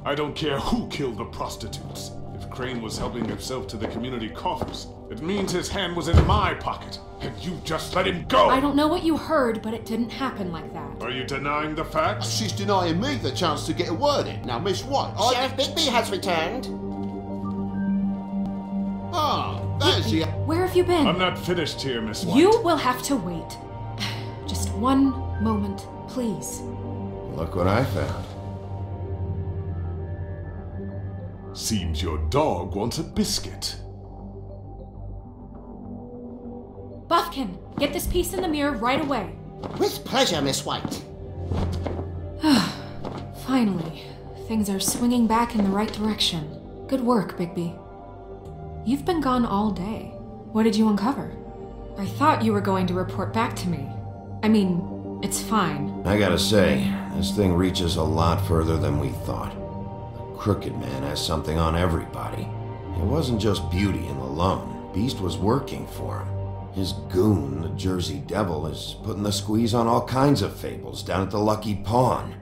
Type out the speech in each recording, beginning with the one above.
I don't care who killed the prostitutes. If Crane was helping himself to the community coffers, it means his hand was in my pocket, and you just let him go! I don't know what you heard, but it didn't happen like that. Are you denying the facts? She's denying me the chance to get a word in. Now, Miss White, Sheriff Bigby has returned. Ah, there's the... Where have you been? I'm not finished here, Miss White. You will have to wait. Just one moment, please. Look what I found. Seems your dog wants a biscuit. Buffkin, get this piece in the mirror right away. With pleasure, Miss White. Finally, things are swinging back in the right direction. Good work, Bigby. You've been gone all day. What did you uncover? I thought you were going to report back to me. I mean, it's fine. I gotta say, this thing reaches a lot further than we thought. The Crooked Man has something on everybody. It wasn't just Beauty and the Lone. Beast was working for him. His goon, the Jersey Devil, is putting the squeeze on all kinds of fables down at the Lucky Pawn.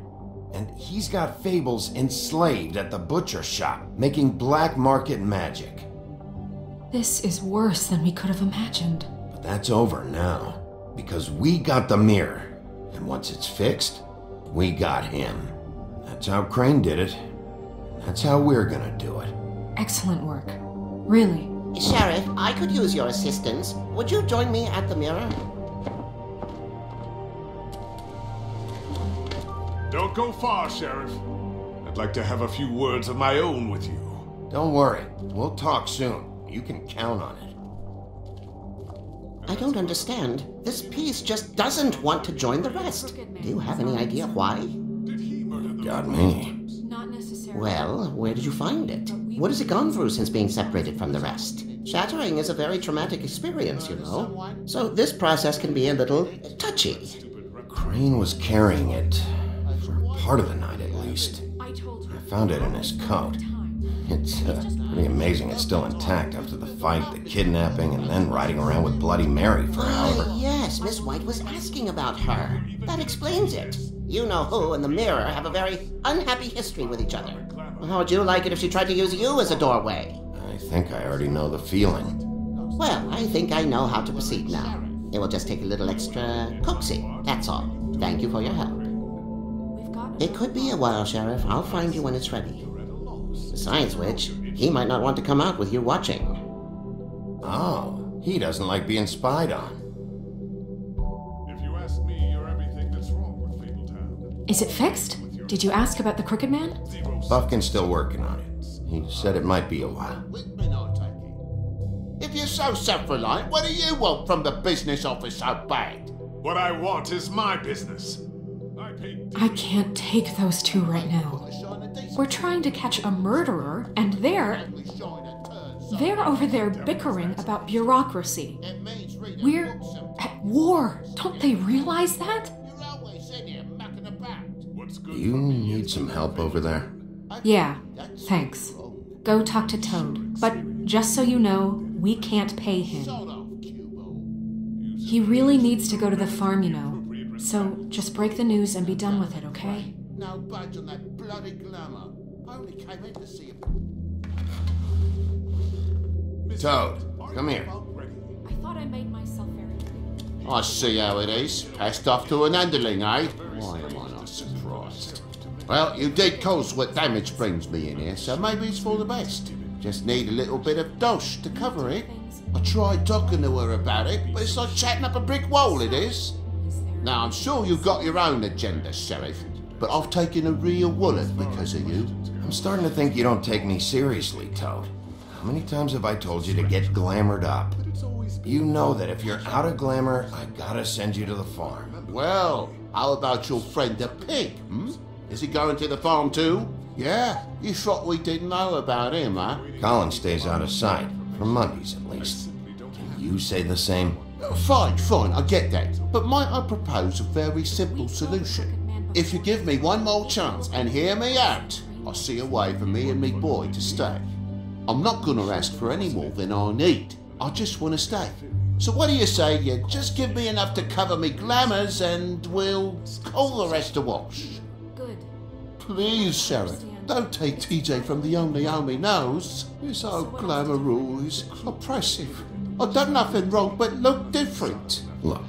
And he's got fables enslaved at the butcher shop, making black market magic. This is worse than we could have imagined. But that's over now, because we got the mirror. And once it's fixed, we got him. That's how Crane did it. That's how we're gonna do it. Excellent work. Really. Sheriff, I could use your assistance. Would you join me at the mirror? Don't go far, Sheriff. I'd like to have a few words of my own with you. Don't worry, we'll talk soon. You can count on it. I don't understand. This piece just doesn't want to join the rest. Do you have any idea why? Did he murder the... Got me. Not necessarily. Well, where did you find it? What has it gone through since being separated from the rest? Shattering is a very traumatic experience, you know. So this process can be a little touchy. Crane was carrying it for part of the night at least. I told you. I found it in his coat. It's pretty amazing it's still intact after the fight, the kidnapping, and then riding around with Bloody Mary for however... Yes, Miss White was asking about her. That explains it. You know who and the mirror have a very unhappy history with each other. How would you like it if she tried to use you as a doorway? I think I already know the feeling. Well, I think I know how to proceed now. It will just take a little extra coaxing, that's all. Thank you for your help. It could be a while, Sheriff. I'll find you when it's ready. Besides which, he might not want to come out with you watching. Oh, he doesn't like being spied on. If you ask me, you're everything that's wrong with Fabletown. Is it fixed? Did you ask about the Crooked Man? Buffkin's still working on it. He said it might be a while. If you're so self-reliant, what do you want from the business office so bad? What I want is my business. I can't take those two right now. We're trying to catch a murderer, and they're over there bickering about bureaucracy. We're at war. Don't they realize that? Do you need some help over there? Yeah, thanks. Go talk to Toad. But just so you know, we can't pay him. He really needs to go to the farm, you know. So just break the news and be done with it, okay? No budge on that bloody glamour. I only came in to see him. Toad, come here. I thought I made myself very clear. I see how it is. Passed off to an underling, eh? Why am I not surprised? Well, you did cause what damage brings me in here, so maybe it's for the best. Just need a little bit of dosh to cover it. I tried talking to her about it, but it's like chatting up a brick wall, it is. Now, I'm sure you've got your own agenda, Sheriff, but I've taken a real wallet because of you. I'm starting to think you don't take me seriously, Toad. How many times have I told you to get glamored up? You know that if you're out of glamour, I gotta send you to the farm. Well, how about your friend the pig, Is he going to the farm too? Yeah? You thought we didn't know about him, huh? Colin stays out of sight, for Mondays at least. Can you say the same? Fine, I get that. But might I propose a very simple solution? If you give me one more chance and hear me out, I'll see a way for me and me boy to stay. I'm not gonna ask for any more than I need. I just wanna stay. So what do you say you just give me enough to cover me glamours and we'll call the rest a wash? Good. Please, Sheriff, don't take TJ from the only homie knows. It's so glamorous, oppressive. I've done nothing wrong but look different. Look,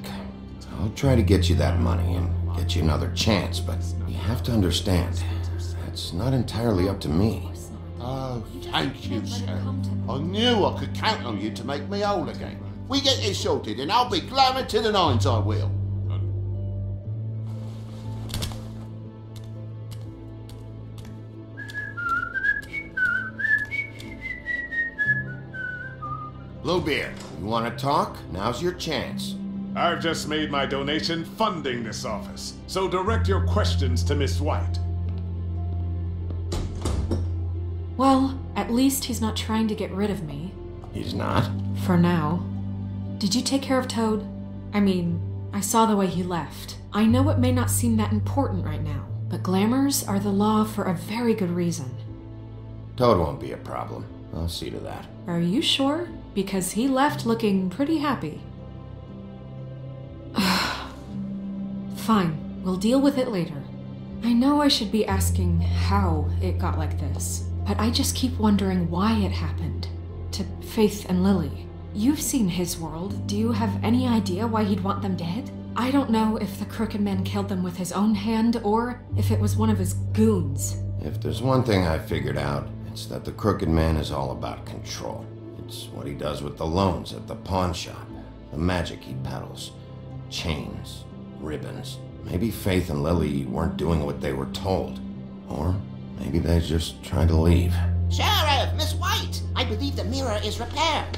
I'll try to get you that money and get you another chance, but you have to understand, it's not entirely up to me. Oh, thank you, Sheriff. I knew I could count on you to make me whole again. We get this sorted and I'll be glamour to the nines, I will. Bluebeard, you want to talk? Now's your chance. I've just made my donation funding this office, so direct your questions to Miss White. Well, at least he's not trying to get rid of me. He's not? For now. Did you take care of Toad? I mean, I saw the way he left. I know it may not seem that important right now, but glamours are the law for a very good reason. Toad won't be a problem. I'll see to that. Are you sure? Because he left looking pretty happy. Fine, we'll deal with it later. I know I should be asking how it got like this, but I just keep wondering why it happened. To Faith and Lily. You've seen his world. Do you have any idea why he'd want them dead? I don't know if the Crooked Man killed them with his own hand or if it was one of his goons. If there's one thing I figured out, it's that the Crooked Man is all about control. It's what he does with the loans at the pawn shop, the magic he peddles, chains, ribbons. Maybe Faith and Lily weren't doing what they were told. Or maybe they just tried to leave. Sheriff, Miss White, I believe the mirror is repaired.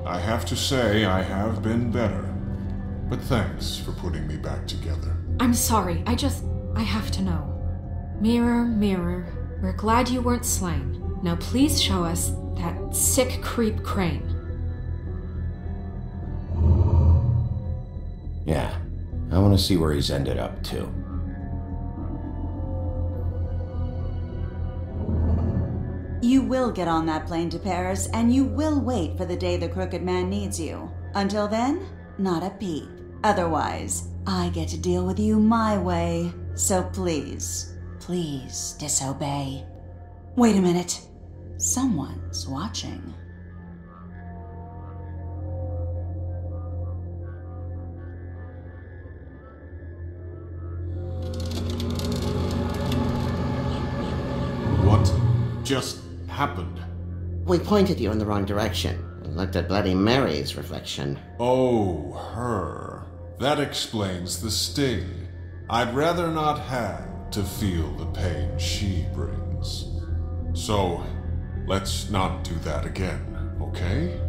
I have to say I have been better, but thanks for putting me back together. I'm sorry, I have to know. Mirror, mirror, we're glad you weren't slain. Now please show us that sick creep Crane. Yeah, I want to see where he's ended up, too. You will get on that plane to Paris, and you will wait for the day the Crooked Man needs you. Until then, not a peep. Otherwise, I get to deal with you my way. So please, please disobey. Wait a minute. Someone's watching. What just happened? We pointed you in the wrong direction and looked at Bloody Mary's reflection. Oh, her. That explains the sting. I'd rather not have to feel the pain she brings. So, let's not do that again, okay?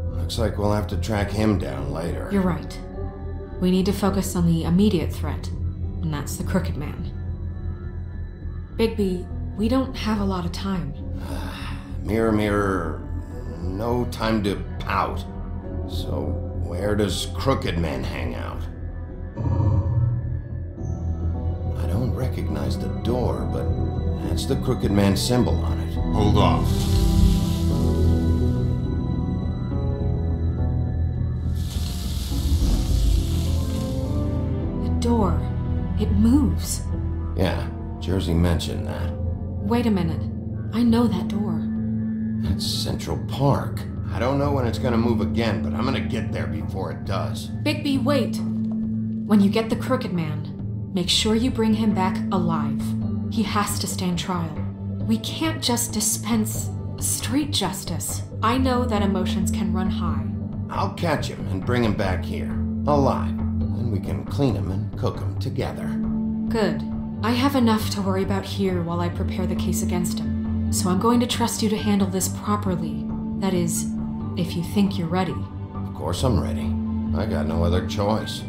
Looks like we'll have to track him down later. You're right. We need to focus on the immediate threat, and that's the Crooked Man. Bigby, we don't have a lot of time. Mirror, mirror, no time to pout. So, where does Crooked Man hang out? I don't recognize the door, but that's the Crooked Man symbol on it. Hold on. The door. It moves. Yeah, Jersey mentioned that. Wait a minute. I know that door. That's Central Park. I don't know when it's gonna move again, but I'm gonna get there before it does. Bigby, wait! When you get the Crooked Man, make sure you bring him back alive. He has to stand trial. We can't just dispense street justice. I know that emotions can run high. I'll catch him and bring him back here, alive. Then we can clean him and cook him together. Good. I have enough to worry about here while I prepare the case against him. So I'm going to trust you to handle this properly. That is, if you think you're ready. Of course I'm ready. I got no other choice.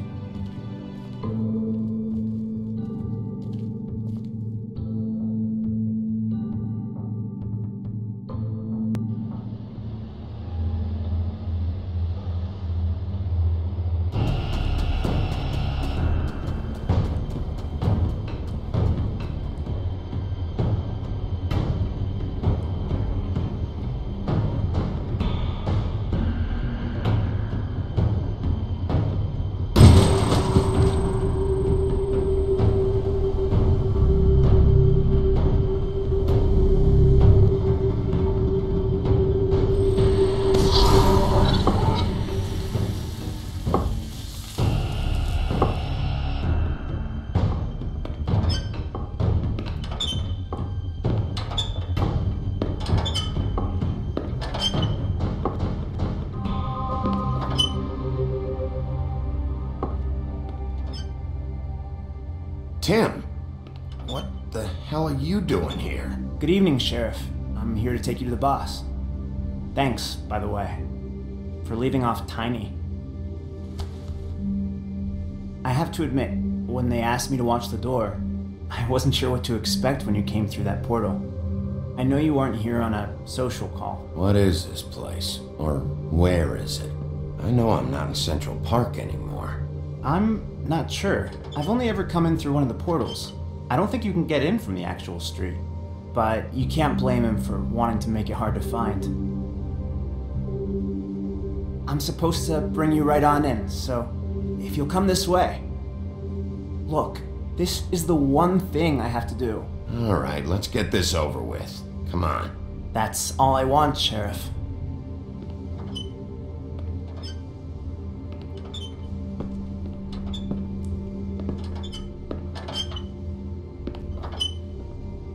Tim! What the hell are you doing here? Good evening, Sheriff. I'm here to take you to the boss. Thanks, by the way, for leaving off Tiny. I have to admit, when they asked me to watch the door, I wasn't sure what to expect when you came through that portal. I know you weren't here on a social call. What is this place? Or where is it? I know I'm not in Central Park anymore. I'm not sure. I've only ever come in through one of the portals. I don't think you can get in from the actual street. But you can't blame him for wanting to make it hard to find. I'm supposed to bring you right on in, so if you'll come this way. Look, this is the one thing I have to do. All right, let's get this over with. Come on. That's all I want, Sheriff.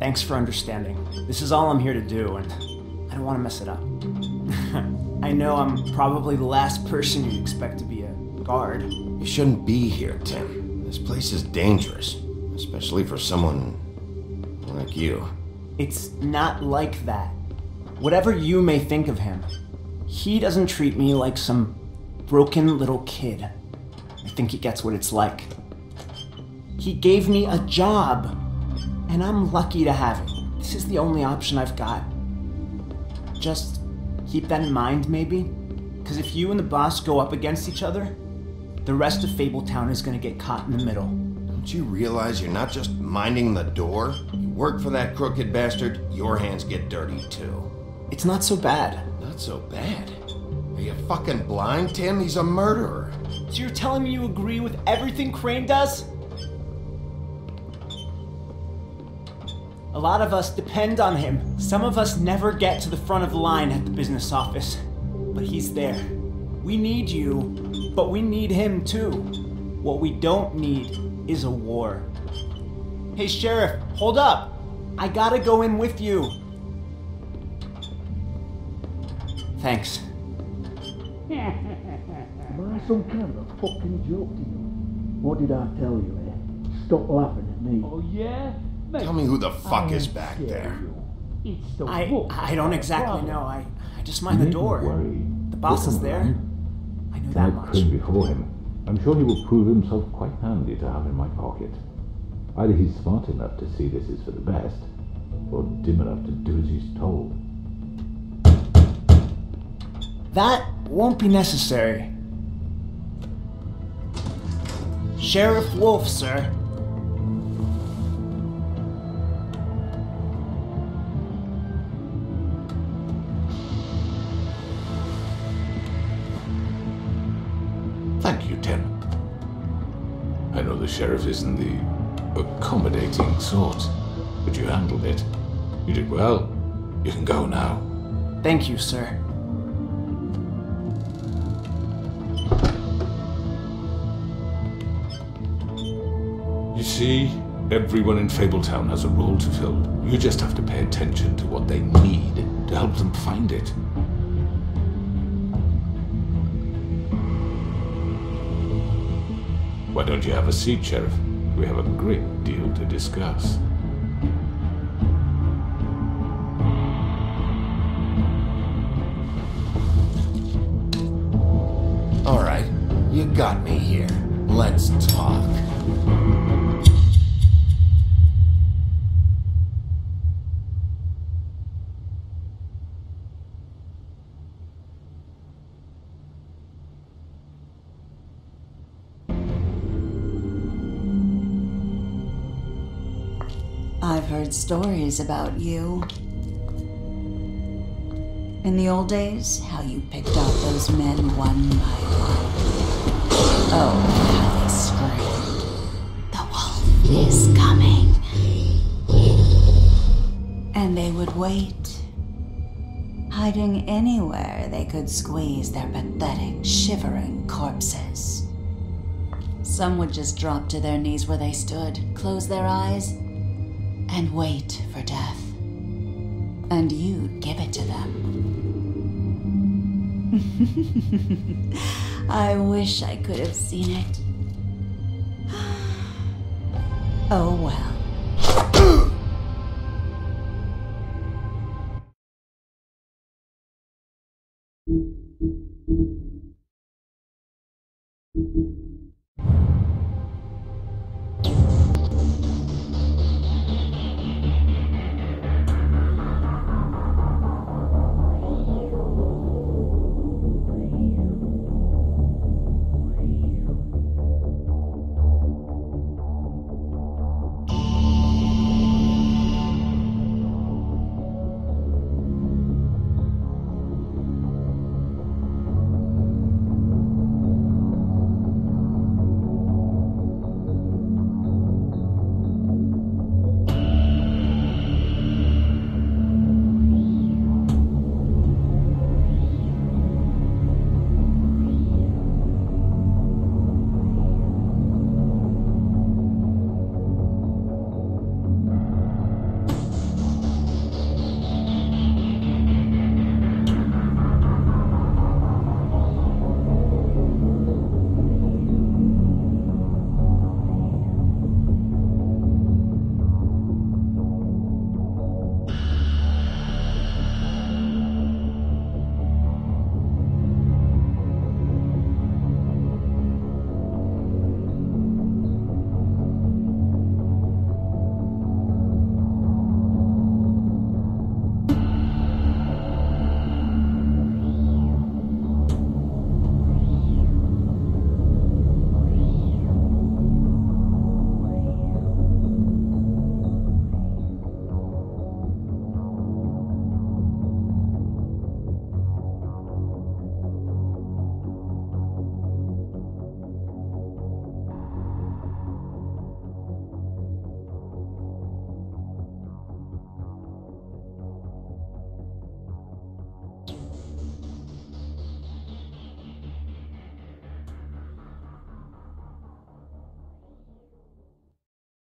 Thanks for understanding. This is all I'm here to do, and I don't want to mess it up. I know I'm probably the last person you'd expect to be a guard. You shouldn't be here, Tim. This place is dangerous, especially for someone like you. It's not like that. Whatever you may think of him, he doesn't treat me like some broken little kid. I think he gets what it's like. He gave me a job, and I'm lucky to have it. This is the only option I've got. Just keep that in mind, maybe? Because if you and the boss go up against each other, the rest of Fabletown is going to get caught in the middle. Don't you realize you're not just minding the door? You work for that crooked bastard, your hands get dirty too. It's not so bad. Not so bad? Are you fucking blind, Tim? He's a murderer. So you're telling me you agree with everything Crane does? A lot of us depend on him. Some of us never get to the front of the line at the business office. But he's there. We need you, but we need him too. What we don't need is a war. Hey, Sheriff, hold up. I gotta go in with you. Thanks. Am I some kind of a fucking joke to you? What did I tell you, eh? Stop laughing at me. Oh, yeah? Tell me who the fuck is back there. I don't exactly know. I just mind the door. The boss is there. I know that much. Crane before him. I'm sure he will prove himself quite handy to have in my pocket. Either he's smart enough to see this is for the best, or dim enough to do as he's told. That won't be necessary. Sheriff Wolf, sir. Thank you, Tim. I know the sheriff isn't the accommodating sort, but you handled it. You did well. You can go now. Thank you, sir. You see, everyone in Fabletown has a role to fill. You just have to pay attention to what they need to help them find it. Why don't you have a seat, Sheriff? We have a great deal to discuss. All right, you got me here. Let's talk. I've heard stories about you. In the old days, how you picked off those men one by one. Oh, how they screamed. The wolf is coming. And they would wait, hiding anywhere they could squeeze their pathetic, shivering corpses. Some would just drop to their knees where they stood, close their eyes, and wait for death. And you'd give it to them. I wish I could have seen it. Oh well.